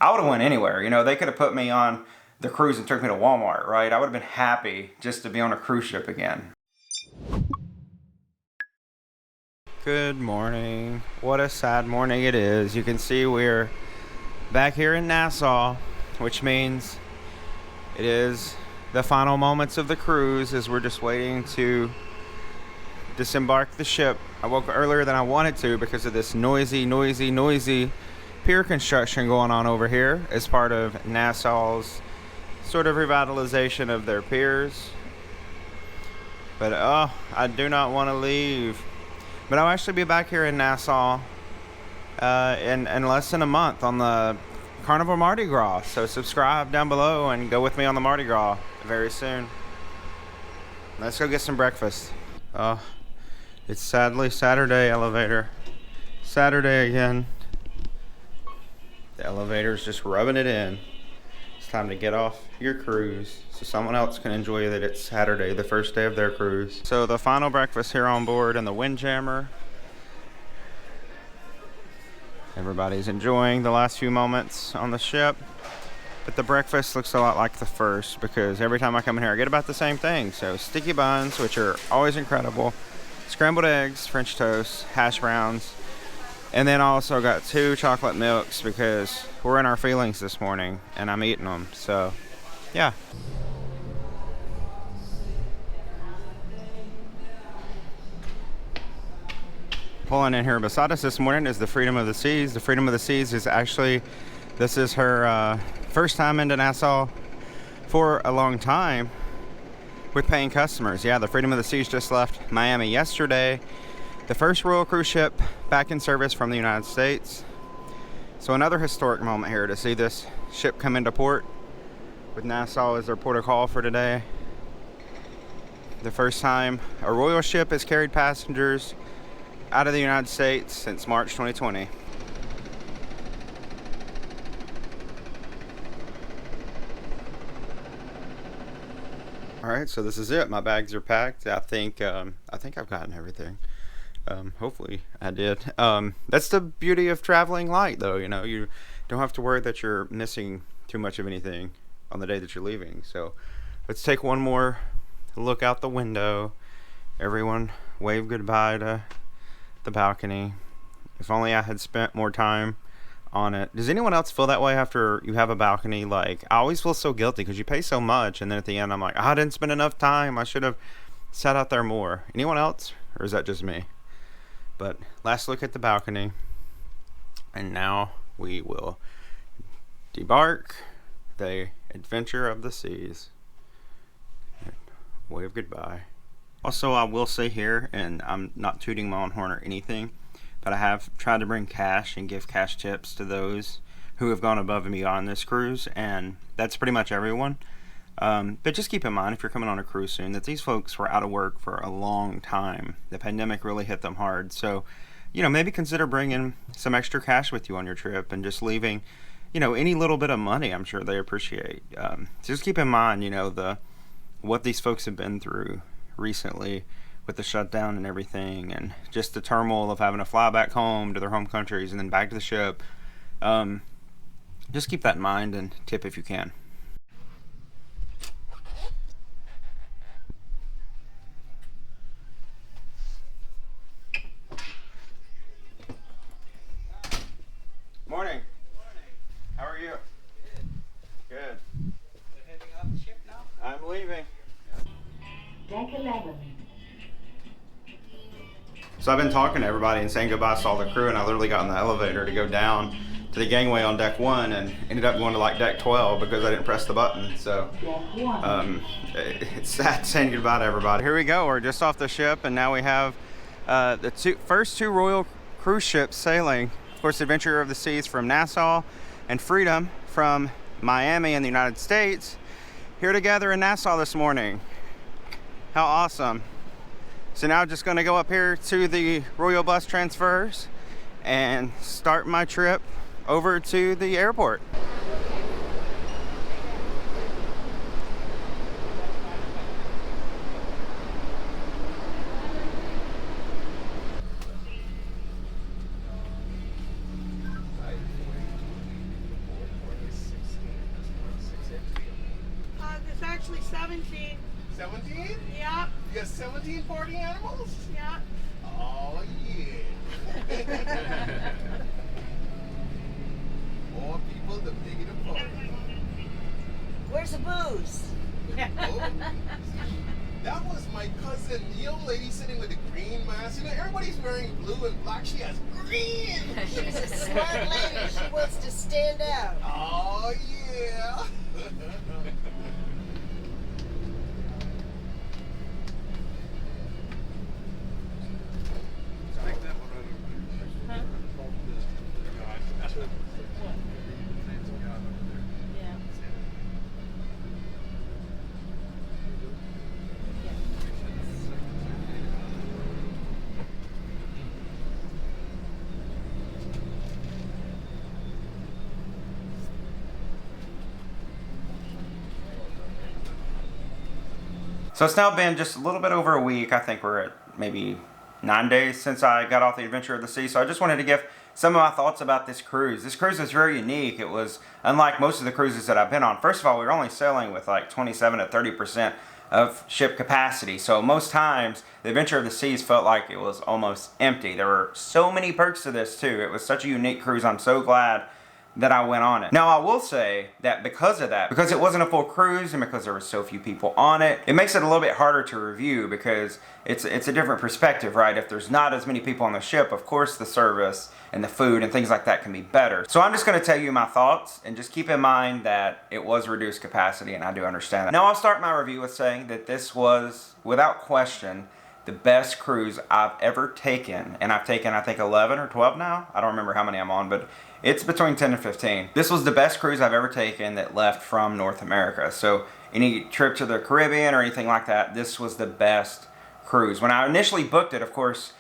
I would have went anywhere. You know, they could have put me on the cruise and took me to Walmart, right? I would have been happy just to be on a cruise ship again. Good morning. What a sad morning it is. You can see we're back here in Nassau, which means it is the final moments of the cruise as we're just waiting to disembark the ship. I woke up earlier than I wanted to because of this noisy pier construction going on over here as part of Nassau's sort of revitalization of their piers. But I do not want to leave. But I'll actually be back here in Nassau in less than a month on the Carnival Mardi Gras. So subscribe down below and go with me on the Mardi Gras very soon. Let's go get some breakfast. It's sadly Saturday, elevator. Saturday again. The elevator's just rubbing it in. It's time to get off your cruise so someone else can enjoy that it's Saturday, the first day of their cruise. So the final breakfast here on board in the Windjammer. Everybody's enjoying the last few moments on the ship. But the breakfast looks a lot like the first because every time I come in here I get about the same thing. So sticky buns, which are always incredible, scrambled eggs, French toast, hash browns, and then I also got 2 chocolate milks because we're in our feelings this morning and I'm eating them. So yeah. Pulling in here beside us this morning is the Freedom of the Seas. The Freedom of the Seas is actually, this is her first time into Nassau for a long time with paying customers. Yeah, the Freedom of the Seas just left Miami yesterday. The first Royal cruise ship back in service from the United States. So another historic moment here to see this ship come into port with Nassau as their port of call for today. The first time a Royal ship has carried passengers out of the United States since March 2020. All right, so this is it. My bags are packed. I think I've gotten everything. Hopefully I did. That's the beauty of traveling light, though. You know, you don't have to worry that you're missing too much of anything on the day that you're leaving. So let's take one more look out the window. Everyone wave goodbye to the balcony. If only I had spent more time on it. Does anyone else feel that way after you have a balcony? Like, I always feel so guilty because you pay so much, and then at the end I'm like, I didn't spend enough time. I should have sat out there more. Anyone else, or is that just me? But last look at the balcony, and now we will debark the adventure of the seas. Wave goodbye. Also, I will say here, and I'm not tooting my own horn or anything, but I have tried to bring cash and give cash tips to those who have gone above and beyond this cruise, and that's pretty much everyone. But just keep in mind, if you're coming on a cruise soon, that these folks were out of work for a long time. The pandemic really hit them hard. So, you know, maybe consider bringing some extra cash with you on your trip and just leaving, you know, any little bit of money. I'm sure they appreciate. So just keep in mind, you know, what these folks have been through recently with the shutdown and everything, and just the turmoil of having to fly back home to their home countries and then back to the ship. Just keep that in mind and tip if you can. Morning. How are you? Good. You're heading off the ship now? I'm leaving. Deck 11. So I've been talking to everybody and saying goodbye to all the crew, and I literally got in the elevator to go down to the gangway on deck 1 and ended up going to like deck 12 because I didn't press the button. So it's sad saying goodbye to everybody. Here we go. We're just off the ship, and now we have the first two Royal cruise ships sailing. Of course, Adventure of the Seas from Nassau and Freedom from Miami in the United States, here together in Nassau this morning. How awesome. So now I'm just going to go up here to the Royal bus transfers and start my trip over to the airport. 17. 17? Yeah, You got 17 party animals? yeah. Oh, yeah. More people, the bigger the party. Where's the booze? Oh, that was my cousin, the old lady sitting with the green mask. You know, everybody's wearing blue and black. She has green. She's a smart lady. She wants to stand out. Oh, yeah. So it's now been just a little bit over a week. I think we're at maybe 9 days since I got off the Adventure of the Sea. So I just wanted to give some of my thoughts about this cruise. This cruise is very unique. It was unlike most of the cruises that I've been on. First of all, we were only sailing with like 27 to 30% of ship capacity. So most times, the Adventure of the Seas felt like it was almost empty. There were so many perks to this too. It was such a unique cruise. I'm so glad that I went on it. Now I will say that because of that, because it wasn't a full cruise and because there were so few people on it, it makes it a little bit harder to review because it's a different perspective, right? If there's not as many people on the ship, of course the service and the food and things like that can be better. So I'm just going to tell you my thoughts and just keep in mind that it was reduced capacity and I do understand that. Now I'll start my review with saying that this was, without question, the best cruise I've ever taken. And I've taken, I think, 11 or 12 now. I don't remember how many I'm on, but it's between 10 and 15. This was the best cruise I've ever taken that left from North America. So any trip to the Caribbean or anything like that, this was the best cruise. When I initially booked it, of course,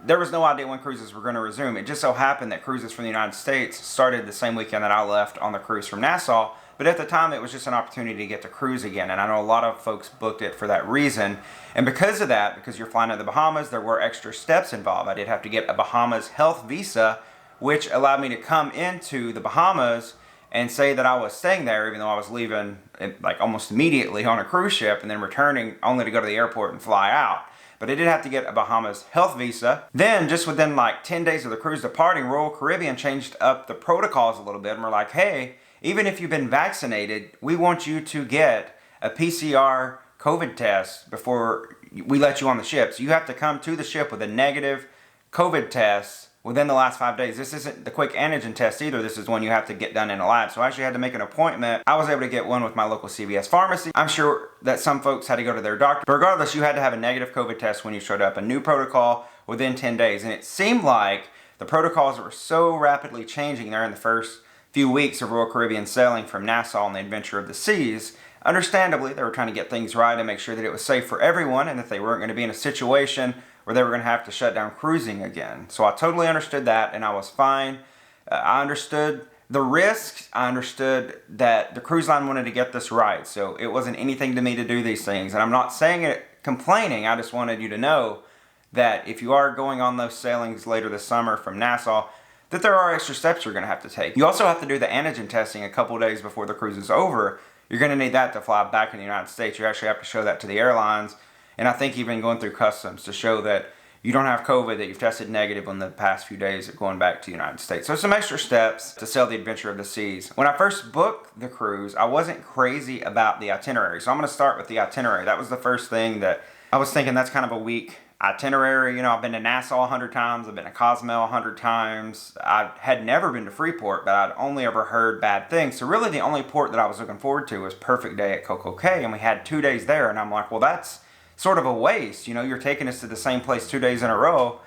there was no idea when cruises were going to resume. It just so happened that cruises from the United States started the same weekend that I left on the cruise from Nassau. But at the time, it was just an opportunity to get to cruise again. And I know a lot of folks booked it for that reason. And because of that, because you're flying to the Bahamas, there were extra steps involved. I did have to get a Bahamas health visa, which allowed me to come into the Bahamas and say that I was staying there, even though I was leaving like almost immediately on a cruise ship and then returning only to go to the airport and fly out. But I did have to get a Bahamas health visa. Then, just within like 10 days of the cruise departing, Royal Caribbean changed up the protocols a little bit and were like, hey, even if you've been vaccinated, we want you to get a PCR COVID test before we let you on the ship. So you have to come to the ship with a negative COVID test within the last 5 days. This isn't the quick antigen test either. This is one you have to get done in a lab. So I actually had to make an appointment. I was able to get one with my local CVS pharmacy. I'm sure that some folks had to go to their doctor. But regardless, you had to have a negative COVID test when you showed up. A new protocol within 10 days. And it seemed like the protocols were so rapidly changing there in the first few weeks of Royal Caribbean sailing from Nassau on the Adventure of the Seas. Understandably, they were trying to get things right and make sure that it was safe for everyone and that they weren't going to be in a situation where they were going to have to shut down cruising again. So I totally understood that and I was fine. I understood the risks. I understood that the cruise line wanted to get this right. So it wasn't anything to me to do these things. And I'm not saying it complaining. I just wanted you to know that if you are going on those sailings later this summer from Nassau, that there are extra steps you're going to have to take. You also have to do the antigen testing a couple days before the cruise is over. You're going to need that to fly back in the United States. You actually have to show that to the airlines. And I think even going through customs to show that you don't have COVID, that you've tested negative in the past few days of going back to the United States. So some extra steps to sail the Adventure of the Seas. When I first booked the cruise, I wasn't crazy about the itinerary. So I'm going to start with the itinerary. That was the first thing that I was thinking that's kind of a weak itinerary. You know, I've been to Nassau 100 times. I've been to Cozumel 100 times. I had never been to Freeport, but I'd only ever heard bad things. So really the only port that I was looking forward to was Perfect Day at CoCoCay, and we had 2 days there. And I'm like, well, that's sort of a waste. You know, you're taking us to the same place 2 days in a row.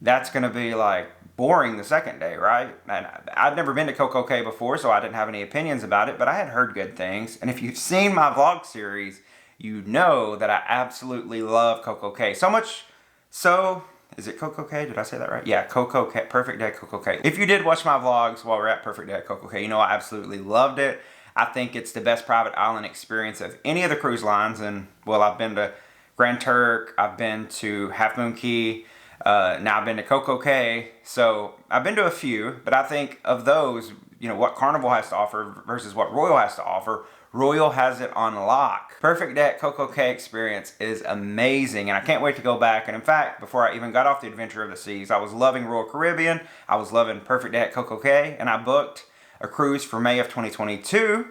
That's going to be like boring the second day, right? And I'd never been to CoCoCay before, so I didn't have any opinions about it, but I had heard good things. And if you've seen my vlog series, you know that I absolutely love CoCoCay. So much so, is it CoCoCay? Did I say that right? Yeah, CoCoCay, Perfect Day at CoCoCay. If you did watch my vlogs while we're at Perfect Day at CoCoCay, you know I absolutely loved it. I think it's the best private island experience of any of the cruise lines. And, well, I've been to Grand Turk, I've been to Half Moon Cay, now I've been to CoCoCay. So I've been to a few, but I think of those, what Carnival has to offer versus what Royal has to offer, Royal has it on lock. Perfect Day at CoCoCay experience is amazing, and I can't wait to go back. And in fact, before I even got off the Adventure of the Seas, I was loving Royal Caribbean, I was loving Perfect Day at CoCoCay, and I booked a cruise for May of 2022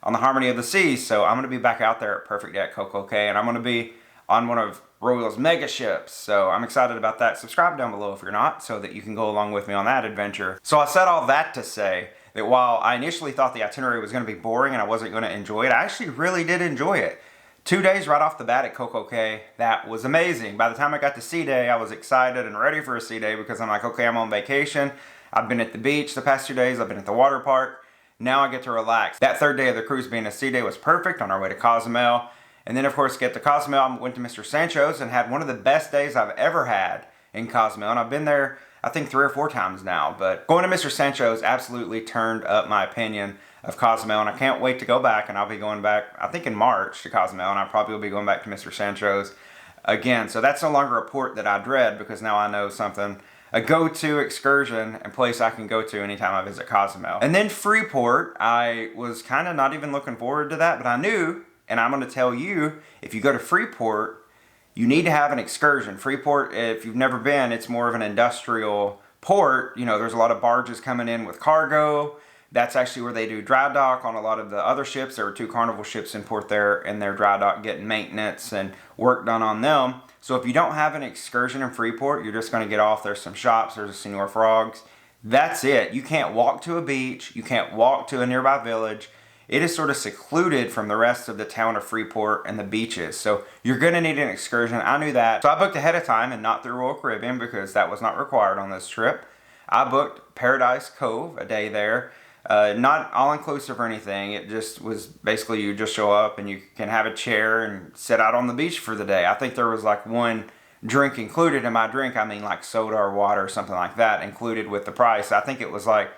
on the Harmony of the Seas. So I'm going to be back out there at Perfect Day at CoCoCay, and I'm going to be on one of Royal's mega ships. So I'm excited about that. Subscribe down below if you're not, so that you can go along with me on that adventure. So I said all that to say that while I initially thought the itinerary was going to be boring and I wasn't going to enjoy it, I actually really did enjoy it. 2 days right off the bat at CoCoCay, that was amazing. By the time I got to sea day, I was excited and ready for a sea day because I'm like, okay, I'm on vacation. I've been at the beach the past 2 days. I've been at the water park. Now I get to relax. That third day of the cruise being a sea day was perfect on our way to Cozumel. And then, of course, get to Cozumel, I went to Mr. Sancho's and had one of the best days I've ever had in Cozumel. And I've been there, I think, 3 or 4 times now. But going to Mr. Sancho's absolutely turned up my opinion of Cozumel. And I can't wait to go back. And I'll be going back, I think, in March to Cozumel. And I probably will be going back to Mr. Sancho's again. So that's no longer a port that I dread, because now I know something, a go-to excursion and place I can go to anytime I visit Cozumel. And then Freeport, I was kind of not even looking forward to that, but I knew, and I'm going to tell you, if you go to Freeport, you need to have an excursion. Freeport, if you've never been, it's more of an industrial port. There's a lot of barges coming in with cargo. That's actually where they do dry dock on a lot of the other ships. There were 2 Carnival ships in port there, and their dry dock getting maintenance and work done on them. So if you don't have an excursion in Freeport, you're just going to get off. There's some shops. There's a Senor Frogs. That's it. You can't walk to a beach. You can't walk to a nearby village. It is sort of secluded from the rest of the town of Freeport and the beaches. So you're going to need an excursion. I knew that. So I booked ahead of time and not through Royal Caribbean because that was not required on this trip. I booked Paradise Cove, a day there. Not all-inclusive or anything. It just was basically you just show up and you can have a chair and sit out on the beach for the day. I think there was like 1 drink included. In my drink, I mean like soda or water or something like that included with the price. I think it was like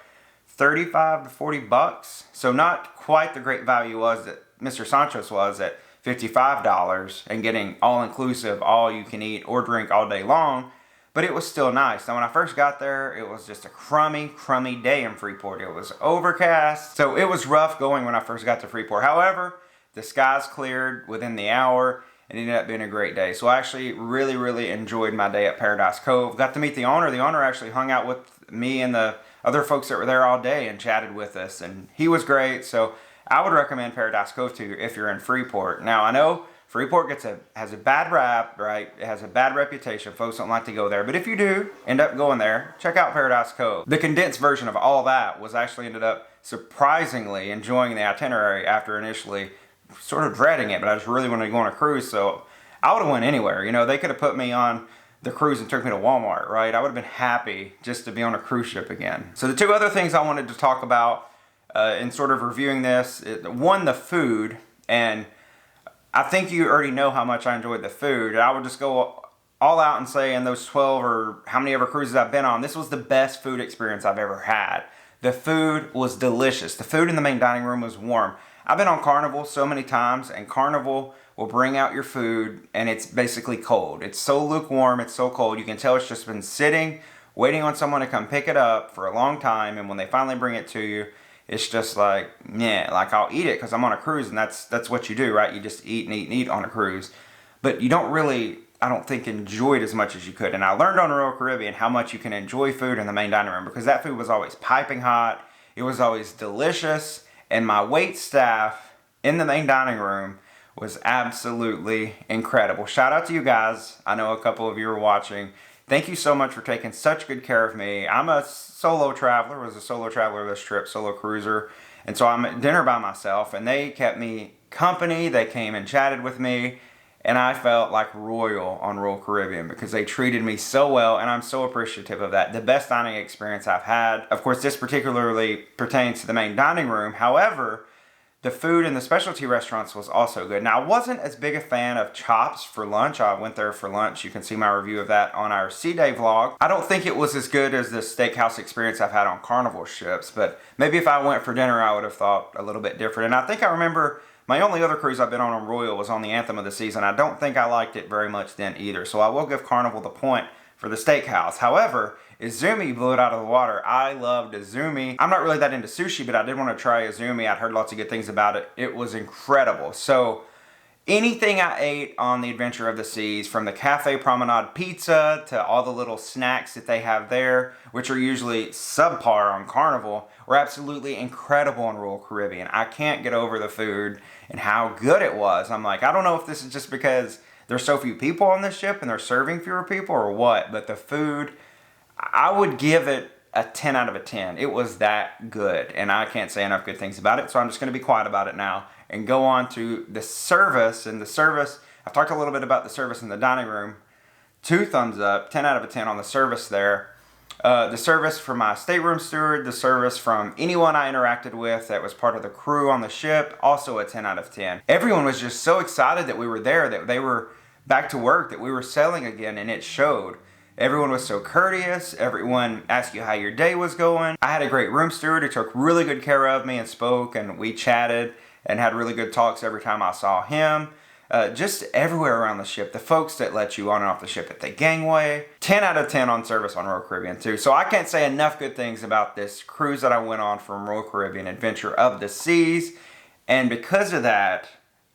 35 to 40 bucks. So not quite the great value was that Mr. Sancho's was at $55 and getting all-inclusive, all you can eat or drink all day long. But it was still nice. Now when I first got there, it was just a crummy day in Freeport. It was overcast. So it was rough going when I first got to Freeport. However, the skies cleared within the hour and it ended up being a great day. So I actually really enjoyed my day at Paradise Cove. Got to meet the owner. The owner actually hung out with me and the other folks that were there all day and chatted with us. And he was great. So I would recommend Paradise Cove to you if you're in Freeport. Now I know Freeport has a bad rap, right? It has a bad reputation. Folks don't like to go there. But if you do end up going there, check out Paradise Cove. The condensed version of all that was actually ended up surprisingly enjoying the itinerary after initially sort of dreading it. But I just really wanted to go on a cruise, so I would have went anywhere. They could have put me on the cruise and took me to Walmart, right? I would have been happy just to be on a cruise ship again. So the 2 other things I wanted to talk about in sort of reviewing this, one, the food, and I think you already know how much I enjoyed the food. I would just go all out and say in those 12 or how many ever cruises I've been on, this was the best food experience I've ever had. The food was delicious. The food in the main dining room was warm. I've been on Carnival so many times, and Carnival will bring out your food and it's basically cold. It's so lukewarm, it's so cold. You can tell it's just been sitting, waiting on someone to come pick it up for a long time, and when they finally bring it to you, it's just like, yeah, like I'll eat it because I'm on a cruise, and that's what you do, right? You just eat and eat and eat on a cruise. But you don't really, I don't think, enjoy it as much as you could. And I learned on Royal Caribbean how much you can enjoy food in the main dining room, because that food was always piping hot. It was always delicious. And my wait staff in the main dining room was absolutely incredible. Shout out to you guys. I know a couple of you are watching. Thank you so much for taking such good care of me. I'm a solo traveler, was a solo traveler this trip, solo cruiser. And so I'm at dinner by myself, and they kept me company. They came and chatted with me, and I felt like royal on Royal Caribbean because they treated me so well, and I'm so appreciative of that. The best dining experience I've had. Of course, this particularly pertains to the main dining room. However, the food in the specialty restaurants was also good. Now, I wasn't as big a fan of chops for lunch. I went there for lunch. You can see my review of that on our Sea Day vlog. I don't think it was as good as the steakhouse experience I've had on Carnival ships, but maybe if I went for dinner, I would have thought a little bit different. And I think I remember my only other cruise I've been on Royal was on the Anthem of the Seas, and I don't think I liked it very much then either. So I will give Carnival the point for the steakhouse. However, Izumi blew it out of the water. I loved Izumi. I'm not really that into sushi, but I did want to try Izumi. I'd heard lots of good things about it. It was incredible. So anything I ate on the Adventure of the Seas, from the Cafe Promenade pizza to all the little snacks that they have there, which are usually subpar on Carnival, were absolutely incredible on Royal Caribbean. I can't get over the food and how good it was. I'm like, I don't know if this is just because there's so few people on this ship and they're serving fewer people or what, but the food, I would give it a 10 out of a 10. It was that good, and I can't say enough good things about it, so I'm just going to be quiet about it now and go on to the service. And the service, I've talked a little bit about the service in the dining room. 2 thumbs up, 10 out of a 10 on the service there. The service from my stateroom steward, the service from anyone I interacted with that was part of the crew on the ship, also a 10 out of 10. Everyone was just so excited that we were there, that they were back to work, that we were sailing again, and it showed. Everyone was so courteous. Everyone asked you how your day was going. I had a great room steward who took really good care of me and spoke, and we chatted and had really good talks every time I saw him. Just everywhere around the ship. The folks that let you on and off the ship at the gangway. 10 out of 10 on service on Royal Caribbean too. So I can't say enough good things about this cruise that I went on from Royal Caribbean Adventure of the Seas. And because of that,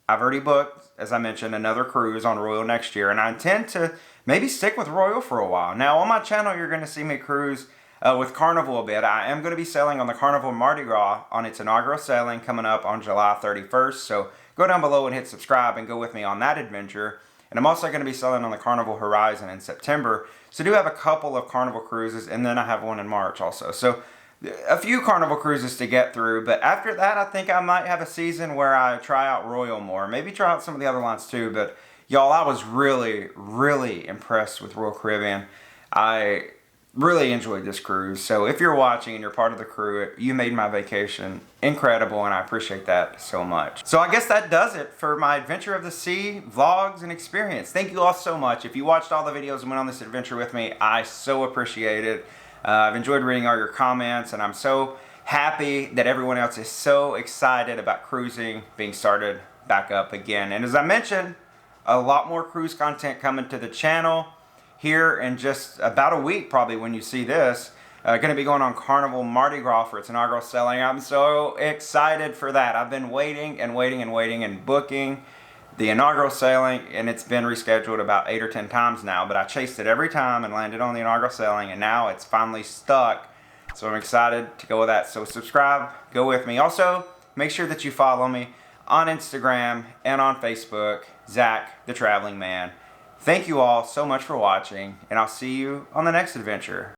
I've already booked, as I mentioned, another cruise on Royal next year. And I intend to maybe stick with Royal for a while. Now on my channel, you're going to see me cruise with Carnival a bit. I am going to be sailing on the Carnival Mardi Gras on its inaugural sailing coming up on July 31st. So go down below and hit subscribe and go with me on that adventure. And I'm also going to be sailing on the Carnival Horizon in September. So I do have a couple of Carnival cruises, and then I have one in March also. So a few Carnival cruises to get through. But after that, I think I might have a season where I try out Royal more. Maybe try out some of the other lines too. But y'all, I was really, really impressed with Royal Caribbean. I really enjoyed this cruise. So if you're watching and you're part of the crew, you made my vacation incredible, and I appreciate that so much. So I guess that does it for my Adventure of the Sea vlogs and experience. Thank you all so much. If you watched all the videos and went on this adventure with me, I so appreciate it. I've enjoyed reading all your comments, and I'm so happy that everyone else is so excited about cruising being started back up again. And as I mentioned, a lot more cruise content coming to the channel here in just about a week, probably when you see this. Going to be going on Carnival Mardi Gras for its inaugural sailing. I'm so excited for that. I've been waiting and waiting and waiting and booking the inaugural sailing, and it's been rescheduled about 8 or 10 times now, but I chased it every time and landed on the inaugural sailing, and now it's finally stuck. So I'm excited to go with that. So subscribe, go with me. Also, make sure that you follow me on Instagram and on Facebook, Zach the Traveling Man. Thank you all so much for watching, and I'll see you on the next adventure.